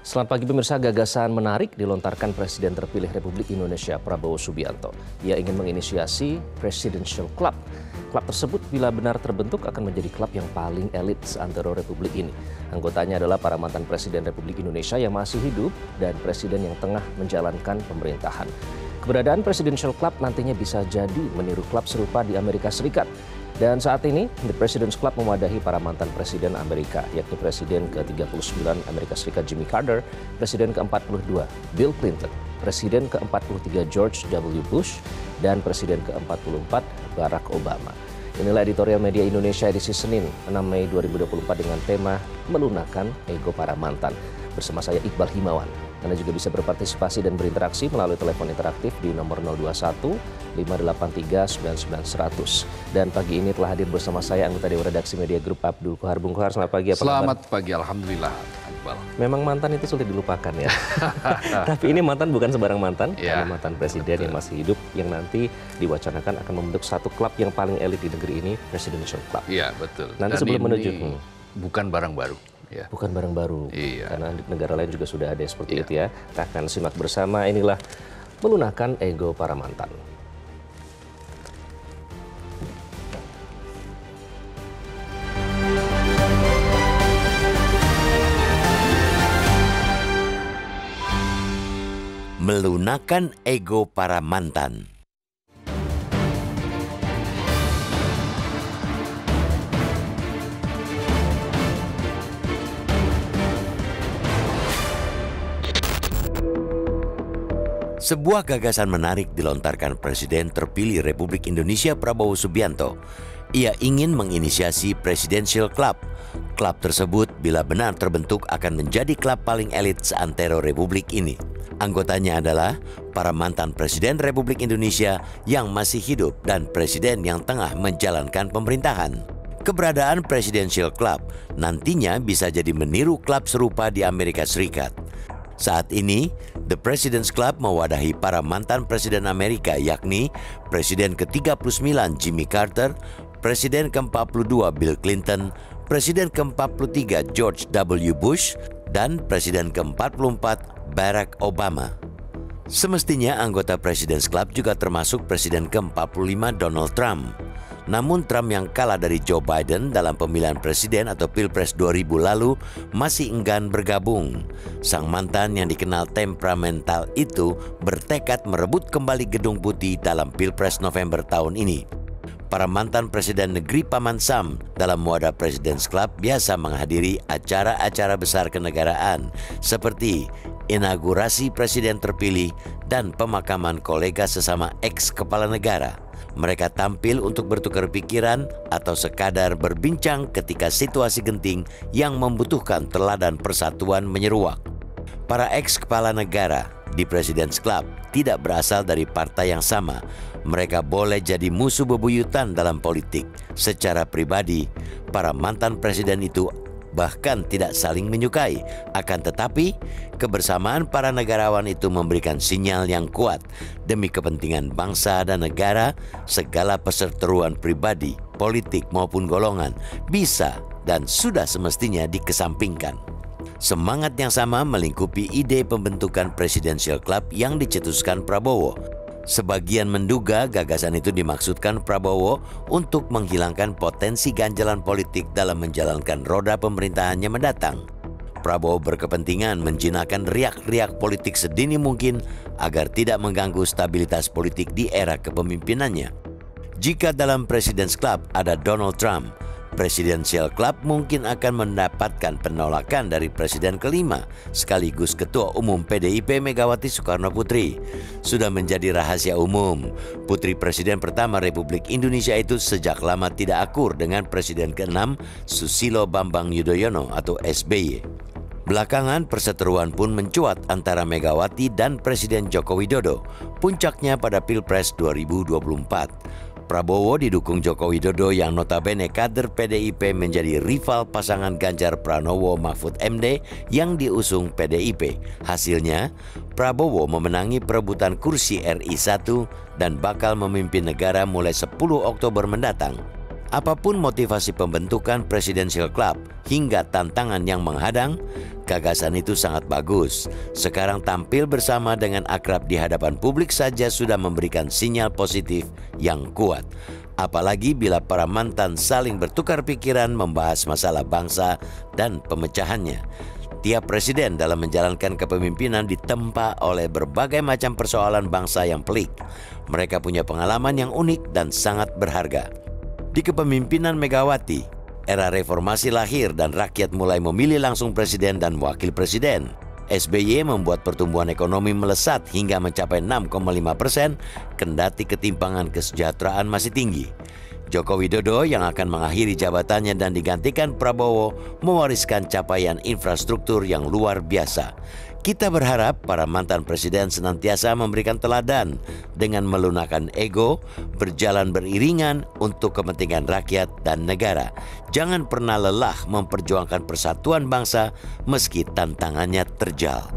Selamat pagi pemirsa, gagasan menarik dilontarkan Presiden terpilih Republik Indonesia Prabowo Subianto. Ia ingin menginisiasi Presidential Club. Klub tersebut bila benar terbentuk akan menjadi klub yang paling elit seantero Republik ini. Anggotanya adalah para mantan Presiden Republik Indonesia yang masih hidup dan Presiden yang tengah menjalankan pemerintahan. Keberadaan Presidential Club nantinya bisa jadi meniru klub serupa di Amerika Serikat. Dan saat ini, The President's Club mewadahi para mantan Presiden Amerika, yakni Presiden ke-39 Amerika Serikat Jimmy Carter, Presiden ke-42 Bill Clinton, Presiden ke-43 George W. Bush, dan Presiden ke-44 Barack Obama. Inilah editorial Media Indonesia edisi Senin 6 Mei 2024 dengan tema Melunakkan Ego Para Mantan. Bersama saya Iqbal Himawan. Anda juga bisa berpartisipasi dan berinteraksi melalui telepon interaktif di nomor 021 583 99 100. Dan pagi ini telah hadir bersama saya anggota Dewan Redaksi Media Group Abdul Kohar. Bung Kohar, selamat pagi. Selamat pagi, Alhamdulillah. Iqbal. Memang mantan itu sulit dilupakan ya. Tapi ini mantan bukan sembarang mantan, karena mantan presiden yang masih hidup yang nanti diwacanakan akan membentuk satu klub yang paling elit di negeri ini, Presidential Club. Iya, betul. Nanti dan sebelum menuju bukan barang baru. Ya. Bukan barang baru, karena di negara lain juga sudah ada seperti itu ya. Kita akan simak bersama, inilah Melunakkan Ego Para Mantan. Melunakkan ego para mantan. Sebuah gagasan menarik dilontarkan Presiden terpilih Republik Indonesia Prabowo Subianto. Ia ingin menginisiasi Presidential Club. Klub tersebut bila benar terbentuk akan menjadi klub paling elit seantero Republik ini. Anggotanya adalah para mantan Presiden Republik Indonesia yang masih hidup dan Presiden yang tengah menjalankan pemerintahan. Keberadaan Presidential Club nantinya bisa jadi meniru klub serupa di Amerika Serikat. Saat ini, The President's Club mewadahi para mantan Presiden Amerika yakni Presiden ke-39 Jimmy Carter, Presiden ke-42 Bill Clinton, Presiden ke-43 George W. Bush, dan Presiden ke-44 Barack Obama. Semestinya anggota President's Club juga termasuk Presiden ke-45 Donald Trump. Namun Trump yang kalah dari Joe Biden dalam pemilihan presiden atau Pilpres 2000 lalu masih enggan bergabung. Sang mantan yang dikenal temperamental itu bertekad merebut kembali Gedung Putih dalam Pilpres November tahun ini. Para mantan Presiden Negeri Paman Sam dalam wadah President's Club biasa menghadiri acara-acara besar kenegaraan seperti inaugurasi Presiden terpilih dan pemakaman kolega sesama ex-kepala negara. Mereka tampil untuk bertukar pikiran atau sekadar berbincang ketika situasi genting yang membutuhkan teladan persatuan menyeruak. Para ex-kepala negara di President's Club tidak berasal dari partai yang sama. Mereka boleh jadi musuh bebuyutan dalam politik. Secara pribadi, para mantan presiden itu bahkan tidak saling menyukai. Akan tetapi, kebersamaan para negarawan itu memberikan sinyal yang kuat demi kepentingan bangsa dan negara. Segala perseteruan pribadi, politik maupun golongan bisa dan sudah semestinya dikesampingkan. Semangat yang sama melingkupi ide pembentukan Presidential Club yang dicetuskan Prabowo. Sebagian menduga gagasan itu dimaksudkan Prabowo untuk menghilangkan potensi ganjalan politik dalam menjalankan roda pemerintahannya mendatang. Prabowo berkepentingan menjinakkan riak-riak politik sedini mungkin agar tidak mengganggu stabilitas politik di era kepemimpinannya. Jika dalam President's Club ada Donald Trump, Presidential Club mungkin akan mendapatkan penolakan dari Presiden kelima sekaligus Ketua Umum PDIP Megawati Soekarno Putri. Sudah menjadi rahasia umum, Putri Presiden pertama Republik Indonesia itu sejak lama tidak akur dengan Presiden ke-6 Susilo Bambang Yudhoyono atau SBY. Belakangan perseteruan pun mencuat antara Megawati dan Presiden Joko Widodo, puncaknya pada Pilpres 2024. Prabowo didukung Joko Widodo yang notabene kader PDIP menjadi rival pasangan Ganjar Pranowo Mahfud MD yang diusung PDIP. Hasilnya, Prabowo memenangi perebutan kursi RI 1 dan bakal memimpin negara mulai 10 Oktober mendatang. Apapun motivasi pembentukan Presidential Club hingga tantangan yang menghadang, gagasan itu sangat bagus. Sekarang tampil bersama dengan akrab di hadapan publik saja sudah memberikan sinyal positif yang kuat. Apalagi bila para mantan saling bertukar pikiran membahas masalah bangsa dan pemecahannya. Tiap presiden dalam menjalankan kepemimpinan ditempa oleh berbagai macam persoalan bangsa yang pelik. Mereka punya pengalaman yang unik dan sangat berharga. Di kepemimpinan Megawati, era reformasi lahir dan rakyat mulai memilih langsung presiden dan wakil presiden. SBY membuat pertumbuhan ekonomi melesat hingga mencapai 6,5%, kendati ketimpangan kesejahteraan masih tinggi. Joko Widodo yang akan mengakhiri jabatannya dan digantikan Prabowo mewariskan capaian infrastruktur yang luar biasa. Kita berharap para mantan presiden senantiasa memberikan teladan dengan melunakkan ego, berjalan beriringan untuk kepentingan rakyat dan negara. Jangan pernah lelah memperjuangkan persatuan bangsa meski tantangannya terjal.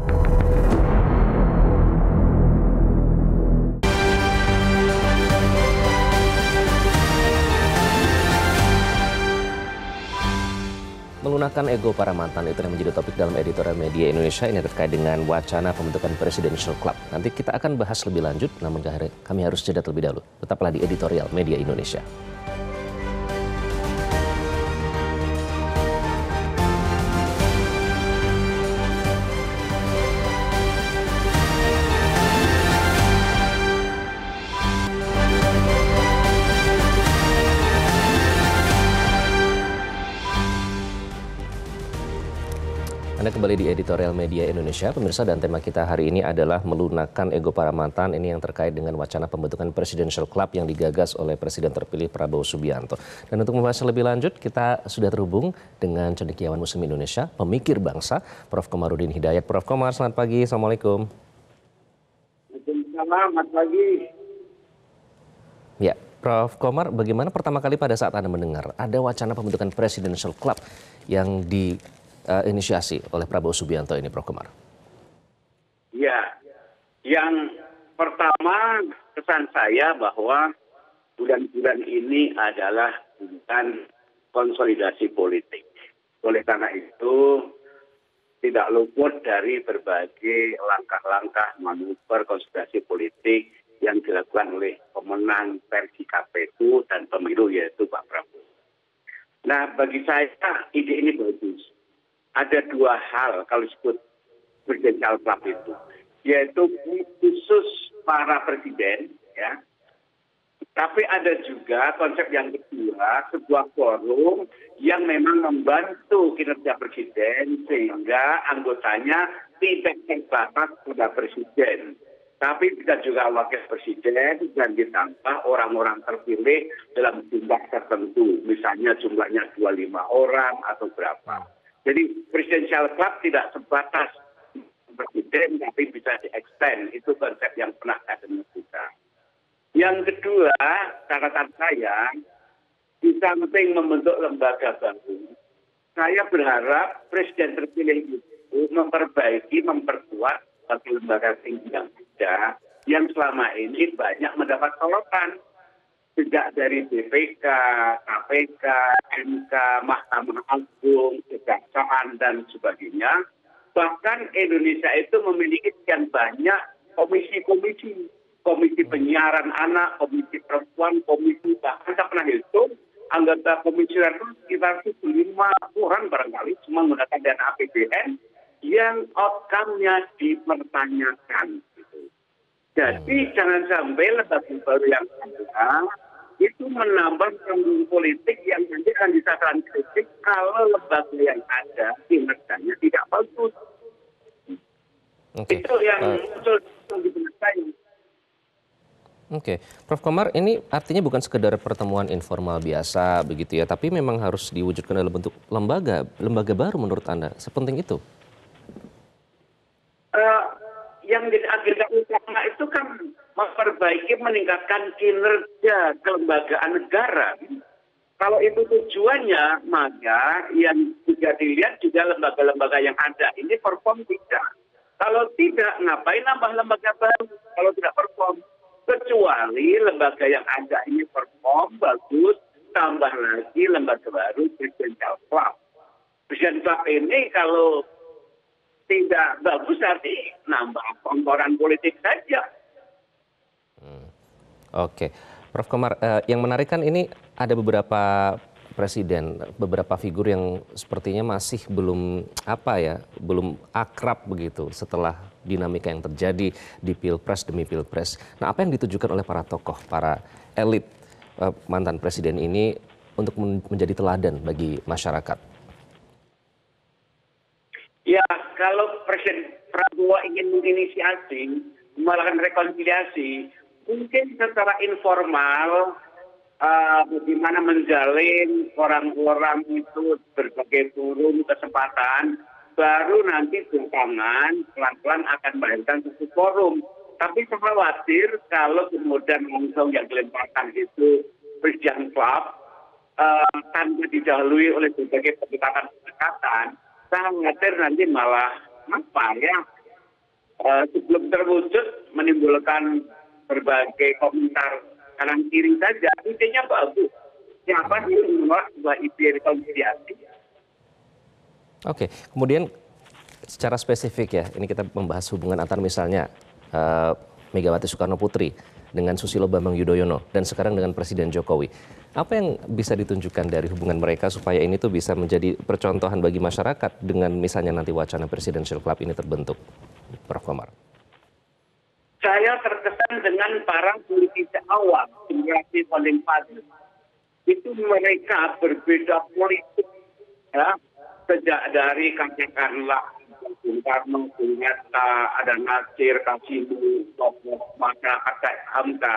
Melunakkan ego para mantan itu yang menjadi topik dalam editorial Media Indonesia ini terkait dengan wacana pembentukan Presidential Club. Nanti kita akan bahas lebih lanjut, namun kami harus jeda terlebih dahulu. Tetaplah di editorial Media Indonesia. Anda kembali di editorial Media Indonesia, pemirsa, dan tema kita hari ini adalah melunakkan ego para mantan. Ini yang terkait dengan wacana pembentukan Presidential Club yang digagas oleh Presiden terpilih Prabowo Subianto. Dan untuk membahas lebih lanjut, kita sudah terhubung dengan cendekiawan Muslim Indonesia, pemikir bangsa, Prof. Komarudin Hidayat. Prof. Komar, selamat pagi. Assalamualaikum. Selamat pagi. Ya, Prof. Komar, bagaimana pertama kali pada saat Anda mendengar ada wacana pembentukan Presidential Club yang inisiasi oleh Prabowo Subianto ini, Prof. Komar? Ya, yang pertama kesan saya bahwa bulan-bulan ini adalah bulan konsolidasi politik. Oleh karena itu, tidak luput dari berbagai langkah-langkah manuver konsolidasi politik yang dilakukan oleh pemenang versi KPU dan pemilu, yaitu Pak Prabowo. Nah, bagi saya ide ini bagus. Ada dua hal kalau disebut Presidential Club itu, yaitu khusus para presiden, ya. Tapi ada juga konsep yang kedua, sebuah forum yang memang membantu kinerja presiden sehingga anggotanya tidak terbatas pada presiden, tapi bisa juga wakil presiden dan ditambah orang-orang terpilih dalam jumlah tertentu, misalnya jumlahnya 25 orang atau berapa. Jadi Presidential Club tidak sebatas presiden, tapi bisa di-extend. Itu konsep yang pernah saya dengar. Yang kedua, catatan saya, di samping membentuk lembaga baru, saya berharap presiden terpilih itu memperbaiki, memperkuat lembaga tinggi yang ada, yang selama ini banyak mendapat sorotan. Sejak dari BPK, KPK, MK, Mahkamah Agung, Kejaksaan, dan sebagainya. Bahkan Indonesia itu memiliki sekian banyak komisi-komisi. Komisi penyiaran anak, komisi perempuan, komisi, bahkan saya pernah hitung, anggota komisi itu sekitar 5 orang barangkali, semua menggunakan dana APBN yang outcome-nya dipertanyakan. Jadi jangan sampai lembaga baru yang ada itu menambah panggung politik yang nanti akan disasaran kritik kalau lembaga yang ada kinerjanya tidak bagus. Itu yang muncul di benak saya. Oke, Prof. Komar, ini artinya bukan sekedar pertemuan informal biasa begitu ya, tapi memang harus diwujudkan dalam bentuk lembaga baru menurut Anda. Sepenting itu? Yang jadi agenda utama itu kan memperbaiki, meningkatkan kinerja kelembagaan negara. Kalau itu tujuannya, maka yang juga dilihat juga lembaga-lembaga yang ada ini perform tidak. Kalau tidak, ngapain nambah lembaga baru kalau tidak perform? Kecuali lembaga yang ada ini perform bagus, tambah lagi lembaga baru Presidential Club. Presidential Club ini kalau tidak bagus nanti nambah komporan politik saja. Oke, Prof. Komar, yang menarik kan ini ada beberapa presiden, beberapa figur yang sepertinya masih belum belum akrab begitu setelah dinamika yang terjadi di pilpres demi pilpres. Nah, apa yang ditujukan oleh para tokoh, para elit mantan presiden ini untuk menjadi teladan bagi masyarakat? Ya, kalau Presiden Prabowo ingin menginisiasi, melakukan rekonsiliasi, mungkin secara informal bagaimana menjalin orang-orang itu berbagai forum kesempatan, baru nanti belakangan pelan-pelan akan melahirkan satu forum. Tapi saya khawatir kalau kemudian langsung yang dilemparkan itu Presiden Club tanpa didahului oleh berbagai pendekatan-pendekatan, saya khawatir nanti malah sebelum terwujud menimbulkan berbagai komentar kanan kiri saja. Idenya bagus. Siapa sih yang menolak sebuah ide rekonsiliasi? Oke, kemudian secara spesifik ya, ini kita membahas hubungan antar misalnya Megawati Soekarno Putri dengan Susilo Bambang Yudhoyono dan sekarang dengan Presiden Jokowi. Apa yang bisa ditunjukkan dari hubungan mereka supaya ini tuh bisa menjadi percontohan bagi masyarakat dengan misalnya nanti wacana Presidential Club ini terbentuk, Prof. Komar? Saya terkesan dengan para politisi awal, generasi founding fathers. Itu mereka berbeda politik, ya. Sejak dari katakanlah Bung Karno, Bung Hatta, ada Nasir, Kasimu, tokoh masyarakat kayak Hamka.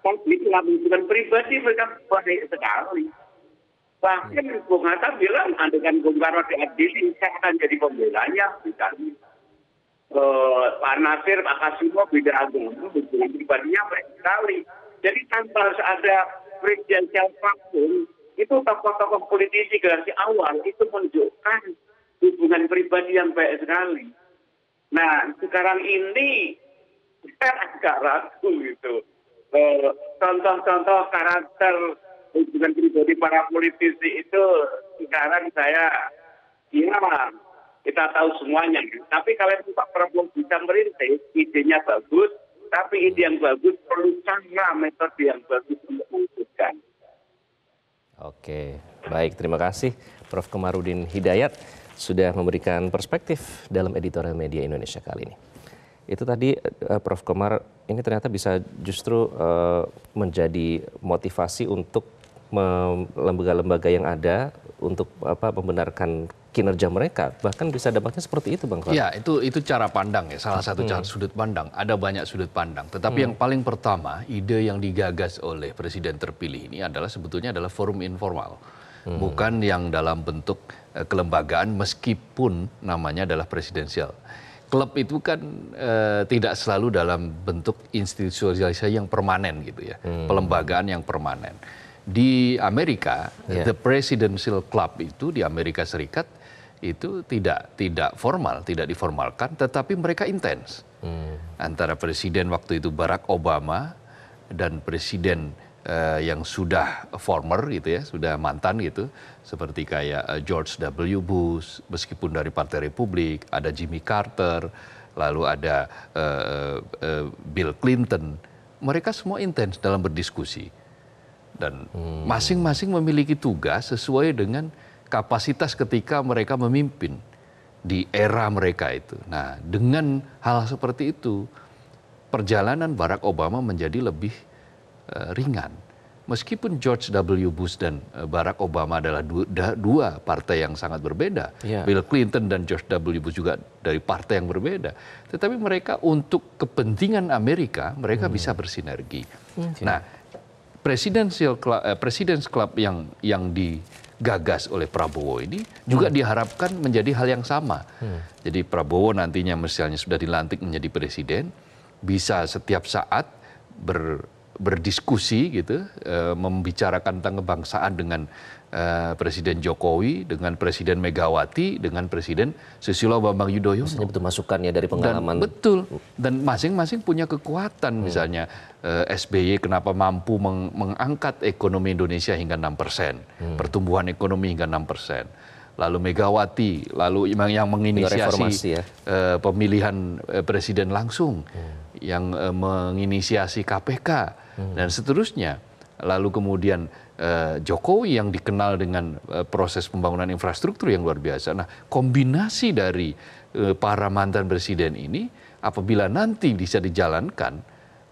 Tapi dalam hubungan pribadi mereka baik sekali. Bahkan Bung Hatta bilang, dengan Bung Karno diadili, saya akan jadi pembelanya, misalnya. Pak Nasir, Pak Kasimo, beda agama, hubungan pribadinya baik sekali. Jadi tanpa harus ada presidensial platform, itu tokoh-tokoh politisi generasi awal itu menunjukkan hubungan pribadi yang baik sekali. Nah, sekarang ini saya agak ragu gitu. Contoh-contoh karakter hubungan pribadi para politisi itu sekarang kita tahu semuanya. Tapi kalau Pak Prabowo bisa merintis, idenya bagus, tapi ide yang bagus perlu cara metode yang bagus untuk mewujudkan. Oke, baik. Terima kasih Prof. Komarudin Hidayat sudah memberikan perspektif dalam editorial media Indonesia kali ini. Itu tadi Prof. Komar, ini ternyata bisa justru menjadi motivasi untuk lembaga-lembaga yang ada untuk membenarkan kinerja mereka, bahkan bisa dampaknya seperti itu, Bang Komar. Ya, itu cara pandang ya, salah satu cara sudut pandang. Ada banyak sudut pandang, tetapi yang paling pertama, ide yang digagas oleh presiden terpilih ini sebetulnya adalah forum informal, bukan yang dalam bentuk kelembagaan meskipun namanya adalah presidensial. Klub itu kan tidak selalu dalam bentuk institusionalisasi yang permanen gitu ya, pelembagaan yang permanen. Di Amerika, the Presidential Club itu di Amerika Serikat itu tidak formal, tidak diformalkan, tetapi mereka intens. Antara presiden waktu itu Barack Obama dan presiden yang sudah former gitu ya, sudah mantan gitu, seperti kayak George W. Bush, meskipun dari Partai Republik, ada Jimmy Carter, lalu ada Bill Clinton. Mereka semua intens dalam berdiskusi. Dan masing-masing memiliki tugas sesuai dengan kapasitas ketika mereka memimpin di era mereka itu. Nah, dengan hal seperti itu, perjalanan Barack Obama menjadi lebih ringan. Meskipun George W. Bush dan Barack Obama adalah dua partai yang sangat berbeda. Bill Clinton dan George W. Bush juga dari partai yang berbeda. Tetapi mereka untuk kepentingan Amerika, mereka bisa bersinergi. Nah, President's Club yang digagas oleh Prabowo ini juga diharapkan menjadi hal yang sama. Jadi Prabowo nantinya misalnya sudah dilantik menjadi presiden, bisa setiap saat berdiskusi gitu, membicarakan tentang kebangsaan dengan Presiden Jokowi, dengan Presiden Megawati, dengan Presiden Susilo Bambang Yudhoyono. Misalnya betul masukannya dari pengalaman. Betul. Dan masing-masing punya kekuatan. Misalnya SBY kenapa mampu mengangkat ekonomi Indonesia hingga 6%, pertumbuhan ekonomi hingga 6%. Lalu Megawati, lalu yang menginisiasi pemilihan presiden langsung, yang menginisiasi KPK dan seterusnya. Lalu kemudian Jokowi yang dikenal dengan proses pembangunan infrastruktur yang luar biasa. Nah, kombinasi dari para mantan presiden ini apabila nanti bisa dijalankan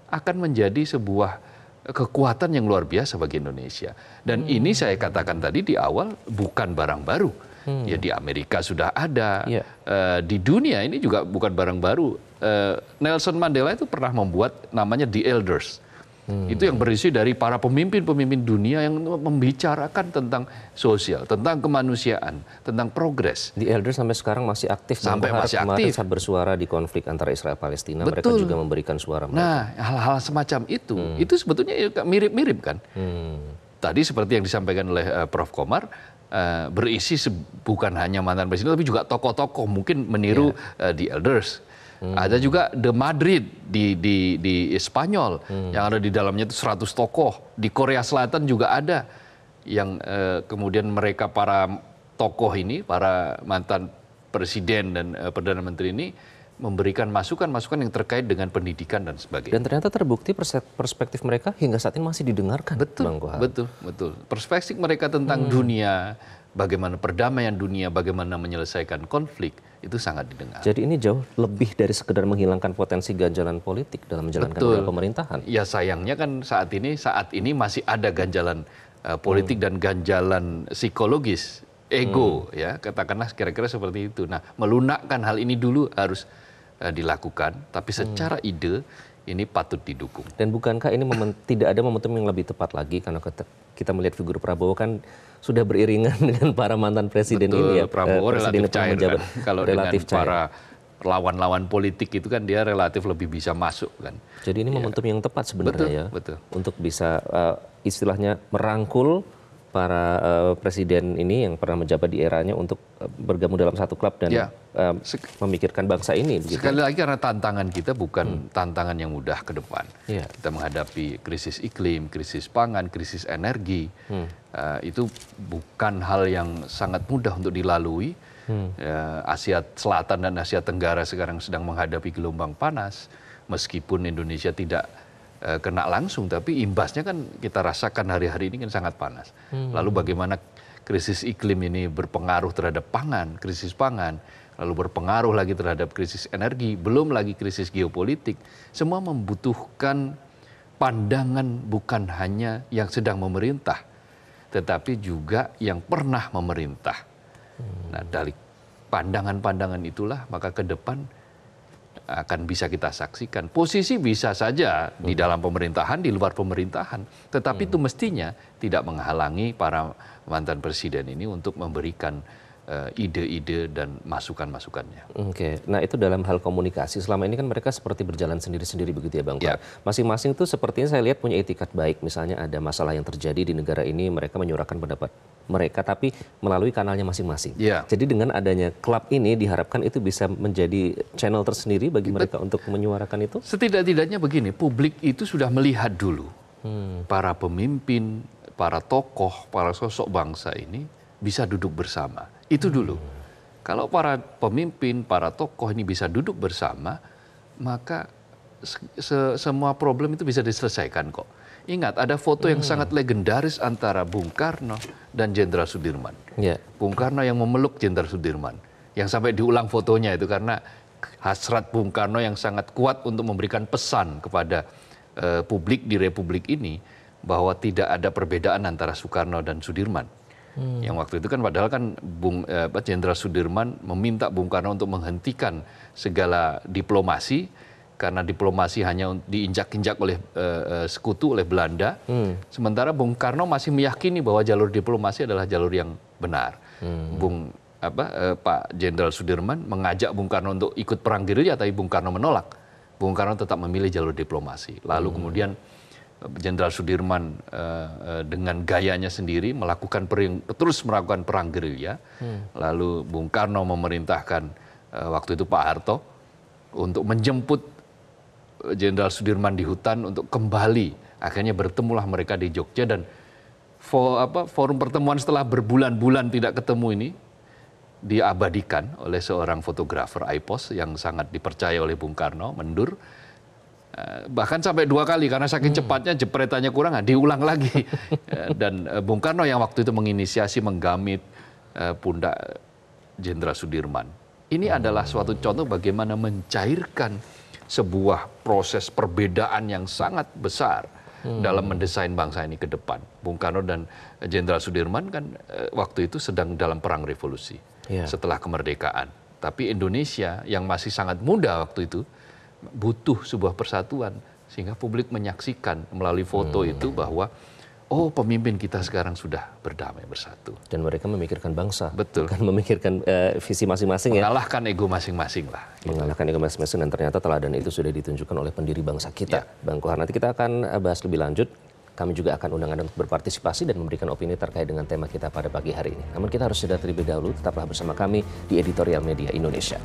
akan menjadi sebuah kekuatan yang luar biasa bagi Indonesia. Dan ini saya katakan tadi di awal bukan barang baru. Ya di Amerika sudah ada, di dunia ini juga bukan barang baru. Nelson Mandela itu pernah membuat namanya The Elders. Itu yang berisi dari para pemimpin-pemimpin dunia yang membicarakan tentang sosial, tentang kemanusiaan, tentang progres. The Elders sampai sekarang masih aktif. Sampai masih aktif. Kemarin saat bersuara di konflik antara Israel Palestina, mereka juga memberikan suara mereka. Nah, hal-hal semacam itu sebetulnya mirip-mirip kan. Tadi seperti yang disampaikan oleh Prof. Komar, berisi bukan hanya mantan presiden, tapi juga tokoh-tokoh mungkin meniru The Elders. Ada juga The Madrid di Spanyol yang ada di dalamnya itu 100 tokoh. Di Korea Selatan juga ada yang kemudian mereka para tokoh ini, para mantan presiden dan perdana menteri ini memberikan masukan-masukan yang terkait dengan pendidikan dan sebagainya. Dan ternyata terbukti perspektif mereka hingga saat ini masih didengarkan. Betul, betul. Perspektif mereka tentang dunia, bagaimana perdamaian dunia, bagaimana menyelesaikan konflik, itu sangat didengar. Jadi ini jauh lebih dari sekedar menghilangkan potensi ganjalan politik dalam menjalankan pemerintahan. Ya sayangnya kan saat ini masih ada ganjalan politik dan ganjalan psikologis, ego, ya katakanlah kira-kira seperti itu. Nah, melunakkan hal ini dulu harus dilakukan, tapi secara ide ini patut didukung. Dan bukankah ini tidak ada momentum yang lebih tepat lagi karena kita melihat figur Prabowo kan sudah beriringan dengan para mantan presiden ini ya. Prabowo relatif cair kan. Kalau relatif dengan para lawan-lawan politik itu kan dia relatif lebih bisa masuk kan. Jadi ini momentum yang tepat sebenarnya betul. Untuk bisa istilahnya merangkul para presiden ini yang pernah menjabat di eranya untuk bergabung dalam satu klub dan memikirkan bangsa ini. Begitu. Sekali lagi karena tantangan kita bukan tantangan yang mudah ke depan. Kita menghadapi krisis iklim, krisis pangan, krisis energi. Itu bukan hal yang sangat mudah untuk dilalui. Asia Selatan dan Asia Tenggara sekarang sedang menghadapi gelombang panas. Meskipun Indonesia tidak kena langsung, tapi imbasnya kan kita rasakan hari-hari ini kan sangat panas. Lalu bagaimana krisis iklim ini berpengaruh terhadap pangan, krisis pangan, lalu berpengaruh lagi terhadap krisis energi, belum lagi krisis geopolitik. Semua membutuhkan pandangan bukan hanya yang sedang memerintah, tetapi juga yang pernah memerintah. Nah, dari pandangan-pandangan itulah maka ke depan akan bisa kita saksikan. Posisi bisa saja di dalam pemerintahan, di luar pemerintahan. Tetapi itu mestinya tidak menghalangi para mantan presiden ini untuk memberikan ide-ide dan masukan-masukannya. Oke, nah itu dalam hal komunikasi. Selama ini kan mereka seperti berjalan sendiri-sendiri begitu ya Bang Kohar. Masing-masing itu sepertinya saya lihat punya etikat baik. Misalnya ada masalah yang terjadi di negara ini, mereka menyuarakan pendapat mereka tapi melalui kanalnya masing-masing. Jadi dengan adanya klub ini diharapkan itu bisa menjadi channel tersendiri bagi mereka untuk menyuarakan itu? Setidak-tidaknya begini, publik itu sudah melihat dulu para pemimpin, para tokoh, para sosok bangsa ini bisa duduk bersama. Itu dulu. Kalau para pemimpin, para tokoh ini bisa duduk bersama, maka semua problem itu bisa diselesaikan kok. Ingat, ada foto yang sangat legendaris antara Bung Karno dan Jenderal Sudirman. Bung Karno yang memeluk Jenderal Sudirman. Yang sampai diulang fotonya itu karena hasrat Bung Karno yang sangat kuat untuk memberikan pesan kepada publik di Republik ini bahwa tidak ada perbedaan antara Soekarno dan Sudirman. Yang waktu itu kan padahal kan Jenderal Sudirman meminta Bung Karno untuk menghentikan segala diplomasi karena diplomasi hanya diinjak-injak oleh sekutu, oleh Belanda. Sementara Bung Karno masih meyakini bahwa jalur diplomasi adalah jalur yang benar. Pak Jenderal Sudirman mengajak Bung Karno untuk ikut perang gerilya, tapi Bung Karno menolak. Bung Karno tetap memilih jalur diplomasi. Lalu kemudian Jenderal Sudirman dengan gayanya sendiri terus melakukan perang gerilya. Lalu Bung Karno memerintahkan waktu itu Pak Harto untuk menjemput Jenderal Sudirman di hutan untuk kembali. Akhirnya bertemulah mereka di Jogja, dan forum pertemuan setelah berbulan-bulan tidak ketemu ini diabadikan oleh seorang fotografer IPOS yang sangat dipercaya oleh Bung Karno, Mendur. Bahkan sampai 2 kali karena saking cepatnya jepretannya kurang, diulang lagi. Dan Bung Karno yang waktu itu menginisiasi menggamit pundak Jenderal Sudirman. Ini adalah suatu contoh bagaimana mencairkan sebuah proses perbedaan yang sangat besar dalam mendesain bangsa ini ke depan. Bung Karno dan Jenderal Sudirman kan waktu itu sedang dalam perang revolusi setelah kemerdekaan. Tapi Indonesia yang masih sangat muda waktu itu butuh sebuah persatuan, sehingga publik menyaksikan melalui foto itu bahwa pemimpin kita sekarang sudah berdamai bersatu. Dan mereka memikirkan bangsa, betul, bukan memikirkan visi masing-masing, mengalahkan ego masing-masing lah. Mengalahkan ego masing-masing, dan ternyata teladan itu sudah ditunjukkan oleh pendiri bangsa kita. Bang Kohar, nanti kita akan bahas lebih lanjut. Kami juga akan undang Anda untuk berpartisipasi dan memberikan opini terkait dengan tema kita pada pagi hari ini. Namun kita harus jeda terlebih dahulu. Tetaplah bersama kami di Editorial Media Indonesia.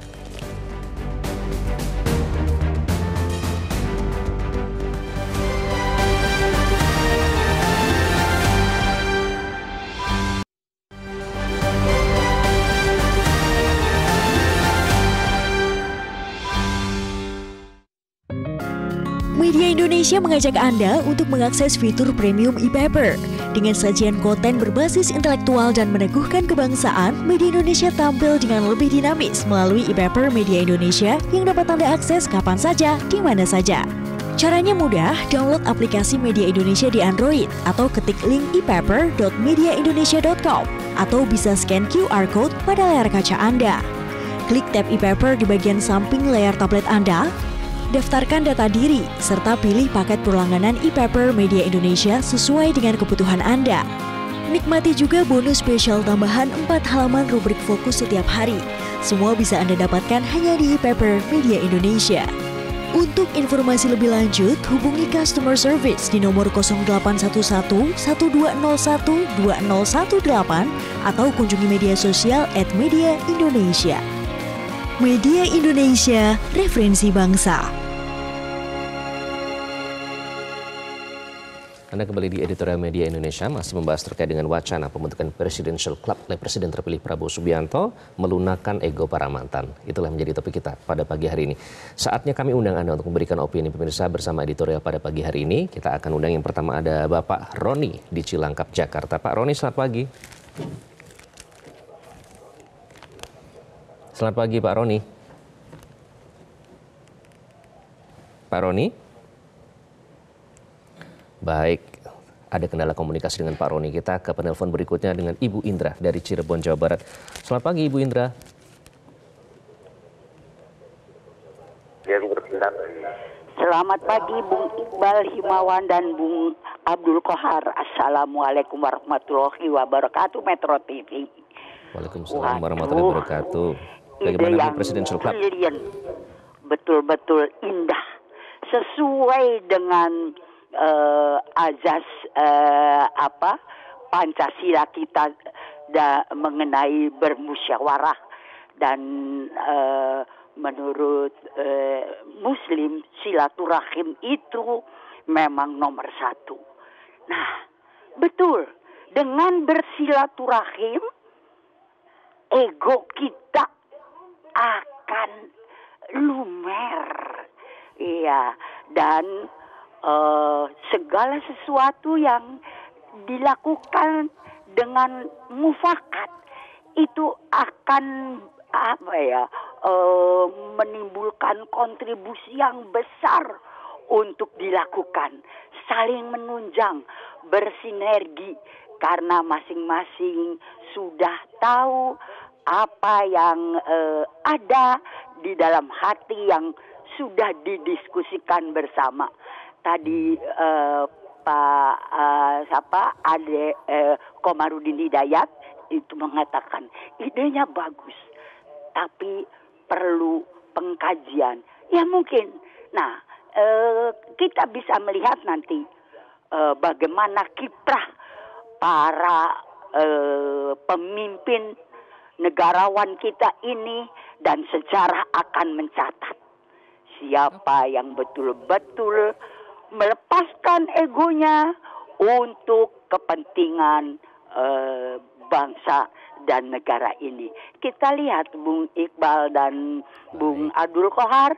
Media Indonesia mengajak Anda untuk mengakses fitur premium e-paper. Dengan sajian konten berbasis intelektual dan meneguhkan kebangsaan, Media Indonesia tampil dengan lebih dinamis melalui e-paper Media Indonesia yang dapat Anda akses kapan saja, di mana saja. Caranya mudah, download aplikasi Media Indonesia di Android atau ketik link e-paper.mediaindonesia.com atau bisa scan QR Code pada layar kaca Anda. Klik tab e-paper di bagian samping layar tablet Anda. Daftarkan data diri, serta pilih paket perlangganan e-paper Media Indonesia sesuai dengan kebutuhan Anda. Nikmati juga bonus spesial tambahan 4 halaman rubrik fokus setiap hari. Semua bisa Anda dapatkan hanya di e-paper Media Indonesia. Untuk informasi lebih lanjut, hubungi customer service di nomor 0811 1201 2018 atau kunjungi media sosial @mediaindonesia. Media Indonesia, referensi bangsa. Anda kembali di Editorial Media Indonesia, masih membahas terkait dengan wacana pembentukan Presidential Club oleh Presiden terpilih Prabowo Subianto, melunakkan ego para mantan. Itulah menjadi topik kita pada pagi hari ini. Saatnya kami undang Anda untuk memberikan opini pemirsa bersama editorial pada pagi hari ini. Kita akan undang yang pertama ada Bapak Roni di Cilangkap, Jakarta. Pak Roni, selamat pagi. Selamat pagi Pak Roni. Pak Roni? Baik, ada kendala komunikasi dengan Pak Roni. Kita ke penelpon berikutnya dengan Ibu Indra dari Cirebon, Jawa Barat. Selamat pagi Ibu Indra. Selamat pagi Bung Iqbal Himawan dan Bung Abdul Kohar. Assalamualaikum warahmatullahi wabarakatuh, Metro TV. Waalaikumsalam warahmatullahi wabarakatuh. Bagaimana Presidential Club? Betul-betul indah. Sesuai dengan azas Pancasila kita mengenai bermusyawarah, dan menurut Muslim silaturahim itu memang nomor 1. Nah, betul, dengan bersilaturahim ego kita akan lumer, iya, dan segala sesuatu yang dilakukan dengan mufakat itu akan menimbulkan kontribusi yang besar untuk dilakukan, saling menunjang, bersinergi, karena masing-masing sudah tahu apa yang ada di dalam hati yang sudah didiskusikan bersama. Tadi Pak Komarudin Hidayat itu mengatakan idenya bagus, tapi perlu pengkajian. Ya mungkin. Nah, kita bisa melihat nanti bagaimana kiprah para pemimpin negarawan kita ini, dan sejarah akan mencatat siapa yang betul-betul melepaskan egonya untuk kepentingan bangsa dan negara ini. Kita lihat Bung Iqbal dan Bung Abdul Qohar,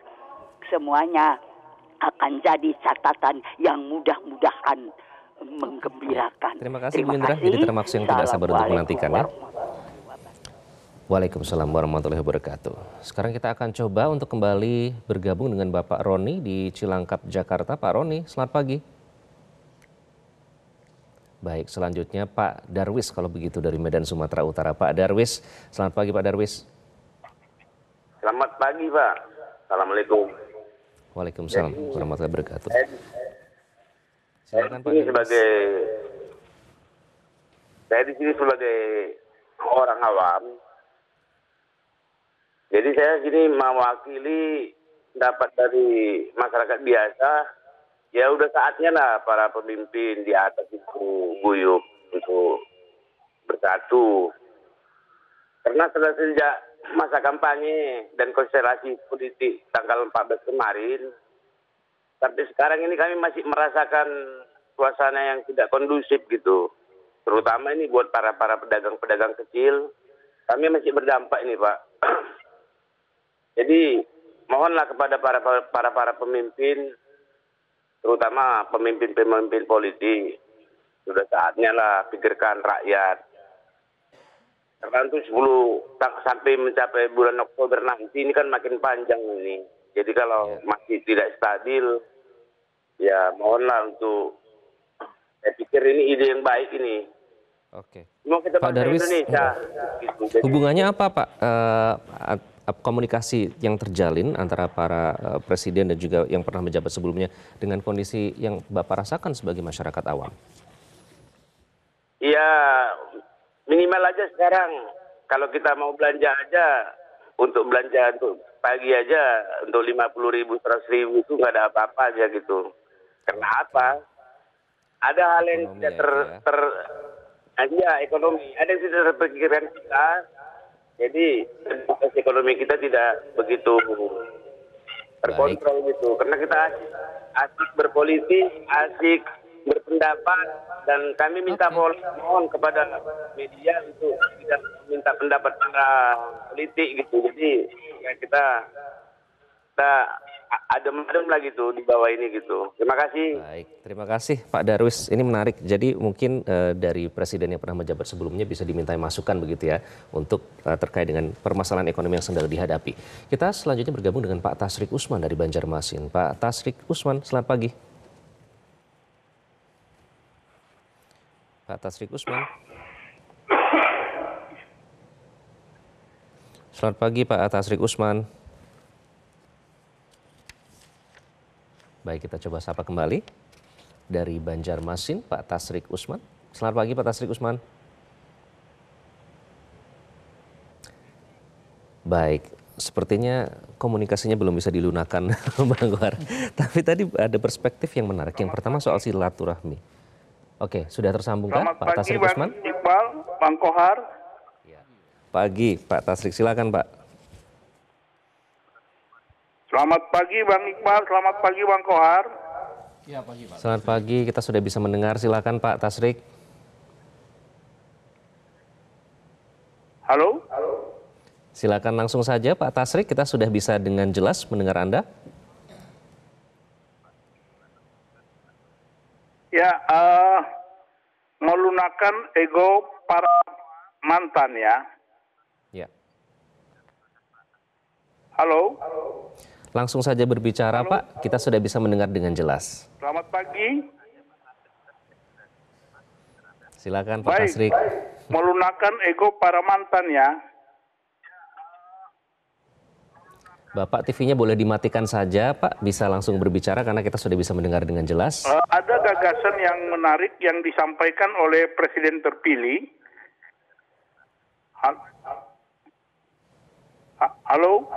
semuanya akan jadi catatan yang mudah-mudahan menggembirakan. Terima kasih Bu Indra, jadi termasuk yang tidak sabar untuk menantikan ya. Waalaikumsalam warahmatullahi wabarakatuh. Sekarang kita akan coba untuk kembali bergabung dengan Bapak Roni di Cilangkap, Jakarta. Pak Roni, selamat pagi. Baik, selanjutnya Pak Darwis kalau begitu dari Medan, Sumatera Utara. Pak Darwis, selamat pagi Pak Darwis. Selamat pagi Pak. Assalamualaikum. Waalaikumsalam warahmatullahi wabarakatuh. Silakan Pak Darwis. Saya di sini sebagai orang awam. Jadi saya sini mewakili pendapat dari masyarakat biasa. Ya udah saatnya lah para pemimpin di atas itu guyup untuk bersatu. Karena sejak masa kampanye dan konstelasi politik tanggal 14 kemarin, sampai sekarang ini kami masih merasakan suasana yang tidak kondusif gitu. Terutama ini buat para pedagang-pedagang kecil, kami masih berdampak ini Pak. Jadi mohonlah kepada para pemimpin, terutama pemimpin-pemimpin politik, sudah saatnya lah pikirkan rakyat. Karena itu sampai mencapai bulan Oktober nanti ini kan makin panjang ini. Jadi kalau masih tidak stabil, ya mohonlah untuk, saya pikir ini ide yang baik ini. Oke. Mau kita Pak Darwis, Indonesia. Gitu. Hubungannya apa Pak? Komunikasi yang terjalin antara para presiden dan juga yang pernah menjabat sebelumnya dengan kondisi yang Bapak rasakan sebagai masyarakat awam? Iya, minimal aja sekarang. Kalau kita mau belanja aja, untuk pagi aja, untuk 50.000, 100.000 itu nggak ada apa-apa aja gitu. Kenapa? Ada hal yang tidak ekonomi. Ada yang tidak terpikirkan kita. Jadi ekonomi kita tidak begitu terkontrol gitu. Karena kita asik berpolitik, asik berpendapat, dan kami minta mohon kepada media untuk tidak minta pendapat para politik gitu. Jadi ya kita adem-adem lah gitu di bawah ini gitu. Terima kasih. Baik, terima kasih Pak Darwis. Ini menarik. Jadi mungkin dari presiden yang pernah menjabat sebelumnya bisa dimintai masukan begitu ya untuk terkait dengan permasalahan ekonomi yang sedang dihadapi. Kita selanjutnya bergabung dengan Pak Tasrik Usman dari Banjarmasin. Pak Tasrik Usman, selamat pagi. Pak Tasrik Usman. Selamat pagi Pak Tasrik Usman. Baik, kita coba sapa kembali dari Banjarmasin, Pak Tasrik Usman. Selamat pagi Pak Tasrik Usman. Baik, sepertinya komunikasinya belum bisa dilunakkan Bang Kohar. Tapi tadi ada perspektif yang menarik. Yang pertama soal silaturahmi. Oke, sudah tersambung kan Pak Tasrik Usman? Selamat pagi Bang Iqbal, Bang Kohar. Pagi Pak Tasrik, silakan Pak. Selamat pagi Bang Iqbal, selamat pagi Bang Kohar. Ya, pagi Pak. Selamat pagi, kita sudah bisa mendengar. Silakan Pak Tasrik. Halo? Silakan langsung saja Pak Tasrik, kita sudah bisa dengan jelas mendengar Anda. Ya, melunakkan ego para mantan ya. Ya. Halo? Langsung saja berbicara Pak, kita sudah bisa mendengar dengan jelas. Selamat pagi. Silakan Pak Tasrik. Melunakkan ego para mantan ya. Bapak TV-nya boleh dimatikan saja Pak, bisa langsung berbicara karena kita sudah bisa mendengar dengan jelas. Ada gagasan yang menarik yang disampaikan oleh Presiden terpilih. Halo?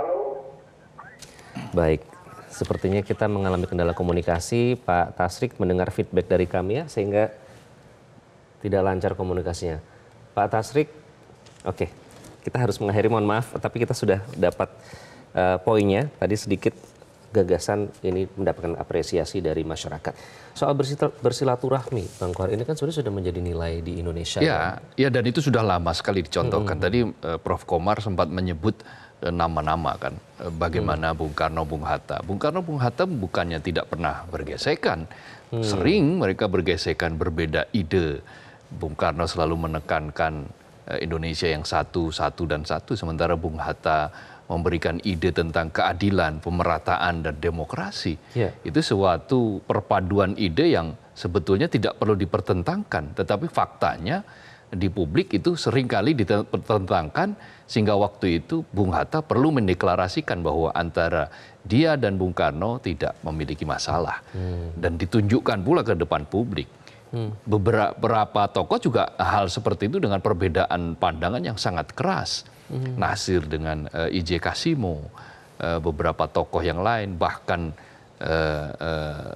Baik, sepertinya kita mengalami kendala komunikasi. Pak Tasrik mendengar feedback dari kami ya, sehingga tidak lancar komunikasinya. Pak Tasrik, oke, kita harus mengakhiri, mohon maaf, tapi kita sudah dapat poinnya. Tadi sedikit gagasan ini mendapatkan apresiasi dari masyarakat. Soal bersilaturahmi, Bang Kohar, ini kan sudah menjadi nilai di Indonesia. Ya, ya, dan itu sudah lama sekali dicontohkan. Tadi Prof. Komar sempat menyebut nama-nama kan, bagaimana Bung Karno, Bung Hatta. Bung Karno, Bung Hatta bukannya tidak pernah bergesekan, sering mereka bergesekan, berbeda ide. Bung Karno selalu menekankan Indonesia yang satu, satu dan satu, sementara Bung Hatta memberikan ide tentang keadilan, pemerataan, dan demokrasi. Itu suatu perpaduan ide yang sebetulnya tidak perlu dipertentangkan, tetapi faktanya di publik itu seringkali dipertentangkan, sehingga waktu itu Bung Hatta perlu mendeklarasikan bahwa antara dia dan Bung Karno tidak memiliki masalah, dan ditunjukkan pula ke depan publik. Beberapa tokoh juga hal seperti itu dengan perbedaan pandangan yang sangat keras. Nasir dengan I.J. Kasimo, beberapa tokoh yang lain, bahkan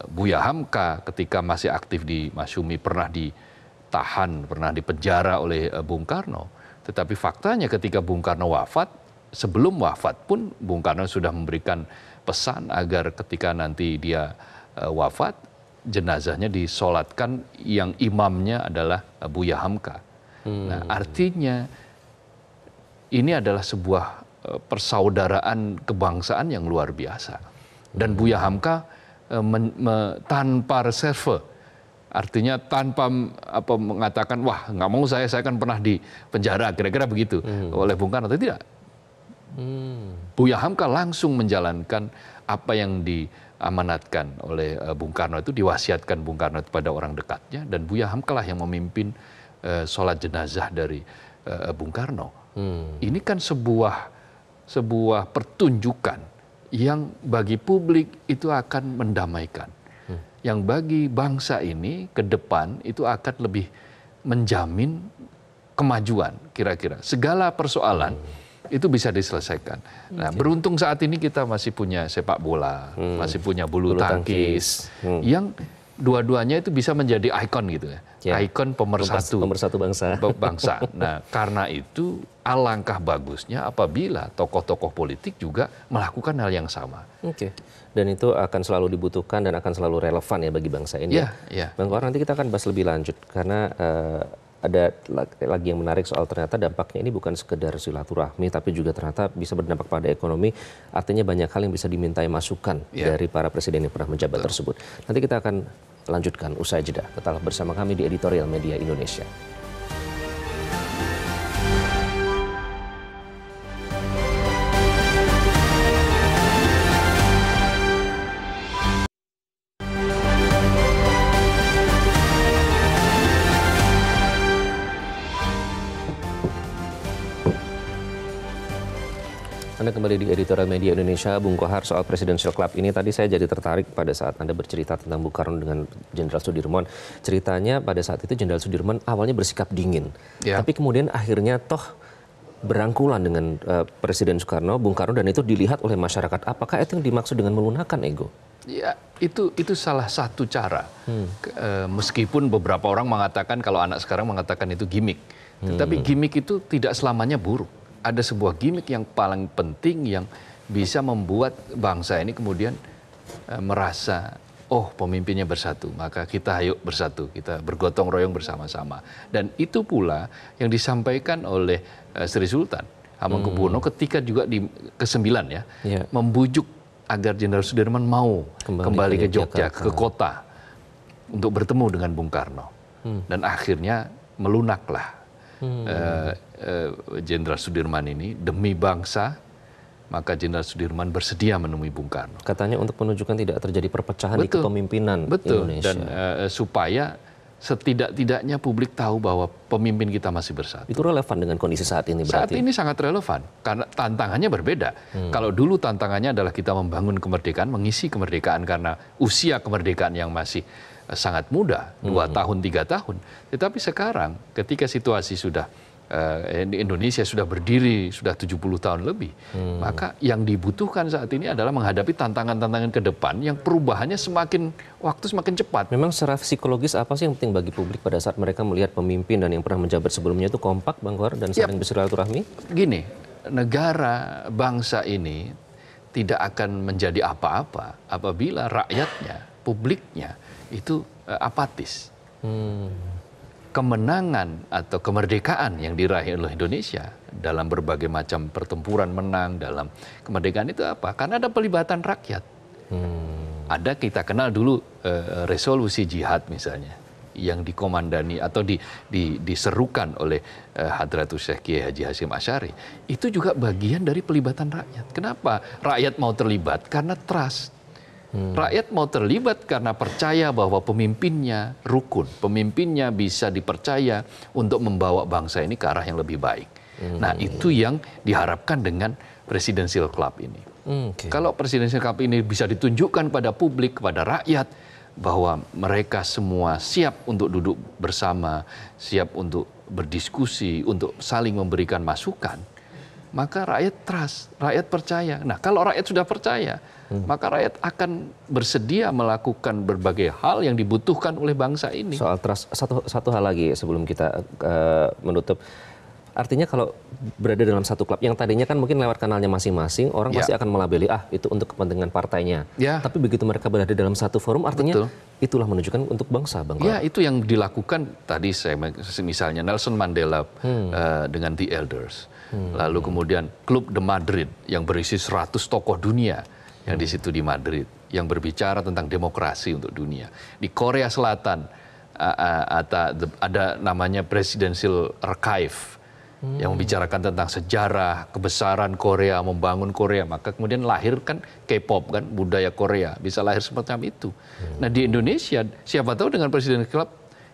Buya Hamka ketika masih aktif di Masyumi pernah ditahan, pernah dipenjara oleh Bung Karno. Tetapi faktanya ketika Bung Karno wafat, sebelum wafat pun Bung Karno sudah memberikan pesan agar ketika nanti dia wafat, jenazahnya disolatkan yang imamnya adalah Buya Hamka. Nah, artinya ini adalah sebuah persaudaraan kebangsaan yang luar biasa. Dan Buya Hamka tanpa reserve, artinya tanpa mengatakan, wah nggak mau saya kan pernah di penjara, kira-kira begitu oleh Bung Karno, atau tidak. Buya Hamka langsung menjalankan apa yang diamanatkan oleh Bung Karno, itu diwasiatkan Bung Karno kepada orang dekatnya, dan Buya Hamka lah yang memimpin sholat jenazah dari Bung Karno. Ini kan sebuah pertunjukan yang bagi publik itu akan mendamaikan. Yang bagi bangsa ini ke depan itu akan lebih menjamin kemajuan, kira-kira. Segala persoalan itu bisa diselesaikan. Nah, beruntung saat ini kita masih punya sepak bola, masih punya bulu tangkis, yang dua-duanya itu bisa menjadi ikon gitu ya. Ikon pemersatu bangsa. Nah, karena itu alangkah bagusnya apabila tokoh-tokoh politik juga melakukan hal yang sama. Dan itu akan selalu dibutuhkan dan akan selalu relevan ya bagi bangsa ini. Bang Kohar, nanti kita akan bahas lebih lanjut karena ada lagi yang menarik soal ternyata dampaknya ini bukan sekedar silaturahmi, tapi juga ternyata bisa berdampak pada ekonomi. Artinya banyak hal yang bisa dimintai masukan dari para presiden yang pernah menjabat tersebut. Nanti kita akan lanjutkan usai jeda. Tetaplah bersama kami di Editorial Media Indonesia. Anda kembali di Editorial Media Indonesia. Bung Kohar, soal Presidential Club ini tadi saya jadi tertarik pada saat Anda bercerita tentang Bung Karno dengan Jenderal Sudirman. Ceritanya pada saat itu Jenderal Sudirman awalnya bersikap dingin. Tapi kemudian akhirnya toh berangkulan dengan Presiden Soekarno, Bung Karno, dan itu dilihat oleh masyarakat. Apakah itu yang dimaksud dengan melunakkan ego? Ya, itu salah satu cara. Meskipun beberapa orang mengatakan, kalau anak sekarang mengatakan itu gimmick. Tetapi gimmick itu tidak selamanya buruk. Ada sebuah gimmick yang paling penting yang bisa membuat bangsa ini kemudian merasa, oh pemimpinnya bersatu, maka kita ayo bersatu, kita bergotong royong bersama-sama. Dan itu pula yang disampaikan oleh Sri Sultan Hamengkubuwono ketika juga di ke-9 ya, membujuk agar Jenderal Sudirman mau kembali ke Jogja, ke kota, untuk bertemu dengan Bung Karno. Dan akhirnya melunaklah Jenderal Sudirman ini demi bangsa, maka Jenderal Sudirman bersedia menemui Bung Karno. Katanya untuk menunjukkan tidak terjadi perpecahan di kepemimpinan Indonesia. Dan supaya setidak-tidaknya publik tahu bahwa pemimpin kita masih bersatu. Itu relevan dengan kondisi saat ini berarti? Saat ini sangat relevan, karena tantangannya berbeda. Kalau dulu tantangannya adalah kita membangun kemerdekaan, mengisi kemerdekaan karena usia kemerdekaan yang masih sangat muda, 2 tahun, 3 tahun. Tetapi sekarang ketika situasi sudah Indonesia sudah berdiri sudah 70 tahun lebih. Maka yang dibutuhkan saat ini adalah menghadapi tantangan-tantangan ke depan yang perubahannya waktu semakin cepat. Memang secara psikologis apa sih yang penting bagi publik pada saat mereka melihat pemimpin dan yang pernah menjabat sebelumnya itu kompak, Bang Kohar, dan saling bersilaturahmi? Gini, negara bangsa ini tidak akan menjadi apa-apa apabila rakyatnya, publiknya itu apatis. Kemenangan atau kemerdekaan yang diraih oleh Indonesia dalam berbagai macam pertempuran menang dalam kemerdekaan itu apa? Karena ada pelibatan rakyat. Ada, kita kenal dulu resolusi jihad misalnya yang dikomandani atau diserukan oleh Hadratus Syekh Kiai Haji Hasyim Asy'ari. Itu juga bagian dari pelibatan rakyat. Kenapa rakyat mau terlibat? Karena trust. Rakyat mau terlibat karena percaya bahwa pemimpinnya rukun, pemimpinnya bisa dipercaya untuk membawa bangsa ini ke arah yang lebih baik. Nah, itu yang diharapkan dengan Presidential Club ini. Kalau Presidential Club ini bisa ditunjukkan pada publik, kepada rakyat, bahwa mereka semua siap untuk duduk bersama, siap untuk berdiskusi, untuk saling memberikan masukan, maka rakyat trust, rakyat percaya. Nah, kalau rakyat sudah percaya, maka rakyat akan bersedia melakukan berbagai hal yang dibutuhkan oleh bangsa ini. Soal trust, satu hal lagi sebelum kita menutup. Artinya kalau berada dalam satu klub yang tadinya kan mungkin lewat kanalnya masing-masing, orang pasti akan melabeli, itu untuk kepentingan partainya. Tapi begitu mereka berada dalam satu forum, artinya itulah menunjukkan untuk bangsa, Bang Kohar. Itu yang dilakukan tadi misalnya Nelson Mandela dengan The Elders. Lalu kemudian Klub de Madrid yang berisi 100 tokoh dunia yang di situ di Madrid, yang berbicara tentang demokrasi untuk dunia. Di Korea Selatan ada namanya Presidential Archive yang membicarakan tentang sejarah, kebesaran Korea, membangun Korea. Maka kemudian lahir kan K-pop, kan budaya Korea, bisa lahir semacam itu. Nah, di Indonesia, siapa tahu dengan Presidential Club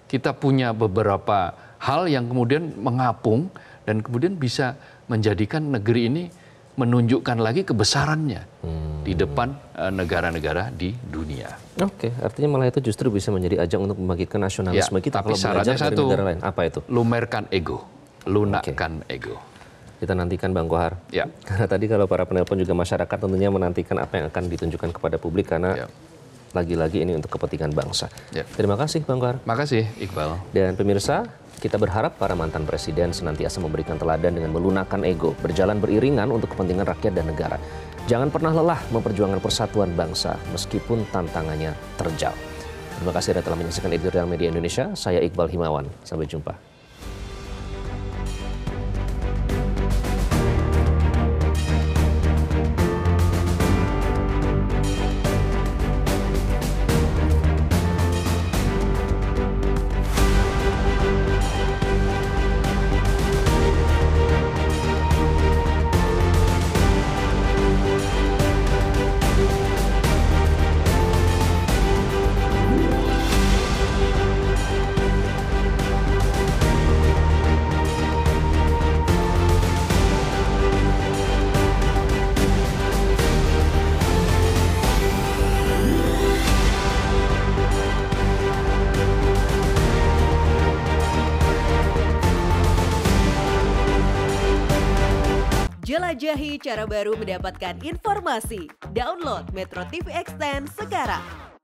kita punya beberapa hal yang kemudian mengapung dan kemudian bisa menjadikan negeri ini menunjukkan lagi kebesarannya di depan negara-negara di dunia. Oke, artinya malah itu justru bisa menjadi ajang untuk membangkitkan nasionalisme kita. Tapi kalau belajar dari negara lain. Apa itu? Lumerkan ego, lunakkan ego. Kita nantikan, Bang Kohar. Karena tadi kalau para penelpon juga masyarakat tentunya menantikan apa yang akan ditunjukkan kepada publik karena lagi-lagi ini untuk kepentingan bangsa. Terima kasih, Bang Kohar. Makasih, Iqbal. Dan pemirsa, kita berharap para mantan presiden senantiasa memberikan teladan dengan melunakkan ego, berjalan beriringan untuk kepentingan rakyat dan negara. Jangan pernah lelah memperjuangkan persatuan bangsa meskipun tantangannya terjal. Terima kasih telah menyaksikan Editorial Media Indonesia. Saya Iqbal Himawan. Sampai jumpa. Jelajahi cara baru mendapatkan informasi. Download Metro TV Extend sekarang.